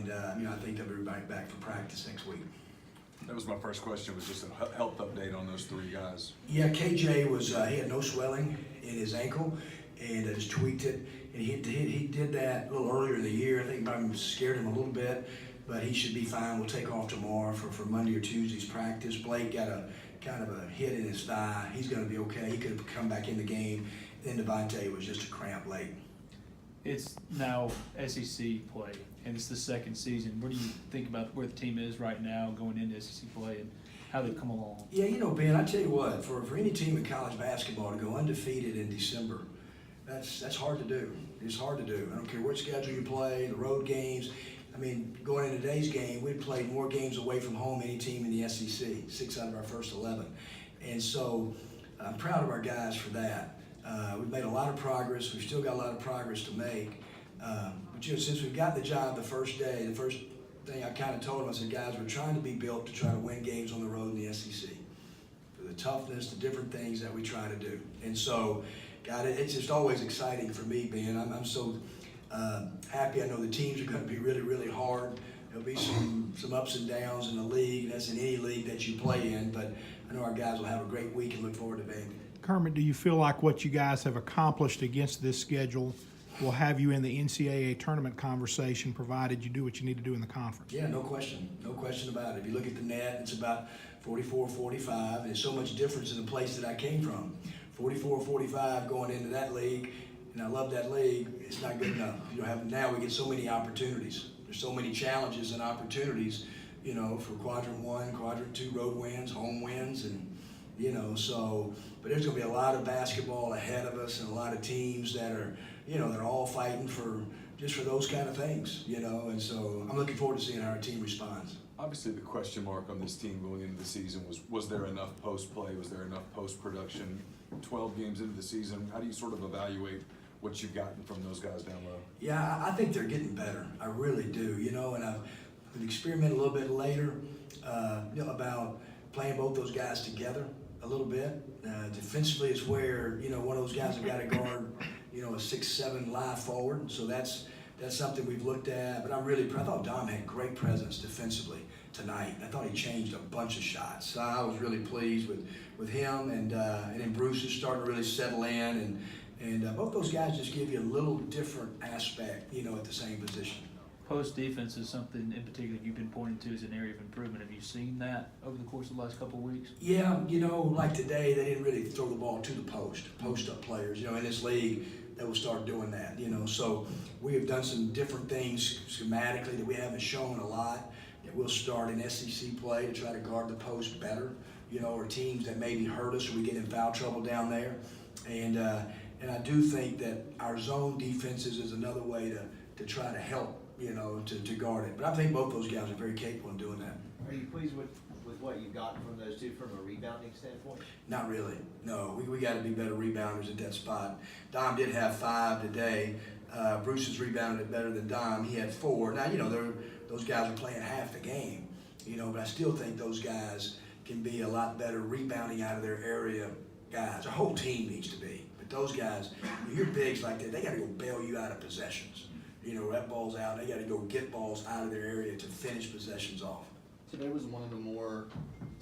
And I think they'll be back for practice next week. That was my first question, was just a health update on those three guys. Yeah, KJ was he had no swelling in his ankle and just tweaked it. And he did that a little earlier in the year. I think it probably scared him a little bit, but he should be fine. We'll take off tomorrow for Monday or Tuesday's practice. Blake got a kind of a hit in his thigh. He's going to be okay. He could have come back in the game. Then Devontae was just a cramp late. It's now SEC play, and it's the second season. What do you think about where the team is right now going into SEC play and how they've come along? Yeah, Ben, I tell you what, for any team in college basketball to go undefeated in December, that's hard to do. It's hard to do. I don't care what schedule you play, the road games. I mean, going into today's game, we played more games away from home than any team in the SEC, 6 out of our first 11. And so I'm proud of our guys for that. We've made a lot of progress. We've still got a lot of progress to make. But since we've got the job the first day, the first thing I kind of told them, I said, guys, we're trying to be built to try to win games on the road in the SEC. For the toughness, the different things that we try to do. And so, God, it's just always exciting for me, Ben. I'm so happy. I know the teams are going to be really, really hard. There'll be some ups and downs in the league. That's in any league that you play in. But I know our guys will have a great week and look forward to Vandy. Kermit, do you feel like what you guys have accomplished against this schedule will have you in the NCAA tournament conversation, provided you do what you need to do in the conference? Yeah, no question. No question about it. If you look at the net, it's about 44-45. There's so much difference in the place that I came from. 44-45 going into that league, and I love that league. It's not good enough. Now we get so many opportunities. There's so many challenges and opportunities, for quadrant 1, quadrant 2 road wins, home wins, and but there's going to be a lot of basketball ahead of us and a lot of teams that are, they're all fighting for those kind of things, and so I'm looking forward to seeing how our team responds. Obviously, the question mark on this team going into the season was there enough post play? Was there enough post production? 12 games into the season, how do you sort of evaluate what you've gotten from those guys down low? Yeah, I think they're getting better. I really do, and I've experimented a little bit later, about playing both those guys together a little bit. Defensively is where, one of those guys have got to guard, a 6'7" live forward. So that's something we've looked at. But I'm really proud. I thought Dom had great presence defensively tonight. I thought he changed a bunch of shots. So I was really pleased with him. And then Bruce is starting to really settle in. And both those guys just give you a little different aspect, at the same position. Post defense is something in particular you've been pointing to as an area of improvement. Have you seen that over the course of the last couple of weeks? Yeah, like today, they didn't really throw the ball to the post-up players. In this league, they will start doing that, So we have done some different things schematically that we haven't shown a lot. That we'll start in SEC play to try to guard the post better, or teams that maybe hurt us or we get in foul trouble down there. And I do think that our zone defenses is another way to try to help, to guard it. But I think both those guys are very capable of doing that. Are you pleased with what you've gotten from those two from a rebounding standpoint? Not really. No, we got to be better rebounders at that spot. Dom did have 5 today. Bruce has rebounded it better than Dom. He had 4. Now, those guys are playing half the game, but I still think those guys can be a lot better rebounding out of their area guys. Our whole team needs to be. But those guys, you're bigs like that, they got to go bail you out of possessions. That ball's out. They got to go get balls out of their area to finish possessions off. Today was one of the more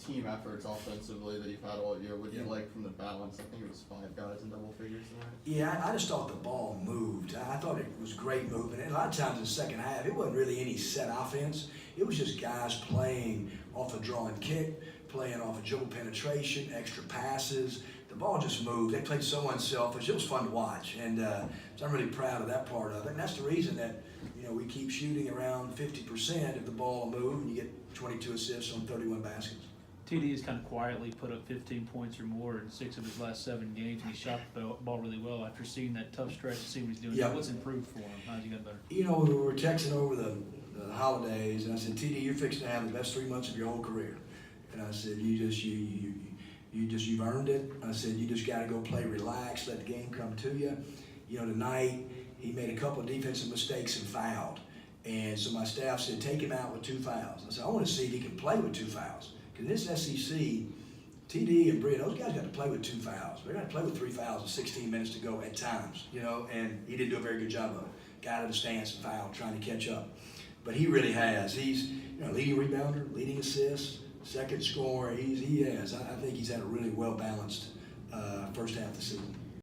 team efforts offensively that you've had all year. What do you like from the balance? I think it was 5 guys in double figures tonight. Yeah, I just thought the ball moved. I thought it was great movement. And a lot of times in the second half, it wasn't really any set offense. It was just guys playing off a draw and kick, playing off a dribble penetration, extra passes. The ball just moved. They played so unselfish. It was fun to watch. And so I'm really proud of that part of it. And that's the reason that, we keep shooting around 50% if the ball will move and you get 22 assists on 31 baskets. TD has kind of quietly put up 15 points or more in 6 of his last 7 games, and he shot the ball really well after seeing that tough stretch to see what he's doing. Yep. What's improved for him? How's he got better? We were texting over the holidays, and I said, TD, you're fixing to have the best 3 months of your whole career. And I said, you've earned it. I said, you just got to go play relax, let the game come to you. Tonight he made a couple of defensive mistakes and fouled. And so my staff said, take him out with 2 fouls. I said, I want to see if he can play with 2 fouls. Because this SEC, TD and Bree, those guys got to play with 2 fouls. They're going to play with 3 fouls with 16 minutes to go at times, and he didn't do a very good job of it. Got out of the stance and fouled, trying to catch up. But he really has. He's leading rebounder, leading assists, second scorer. He has. I think he's had a really well balanced first half of the season.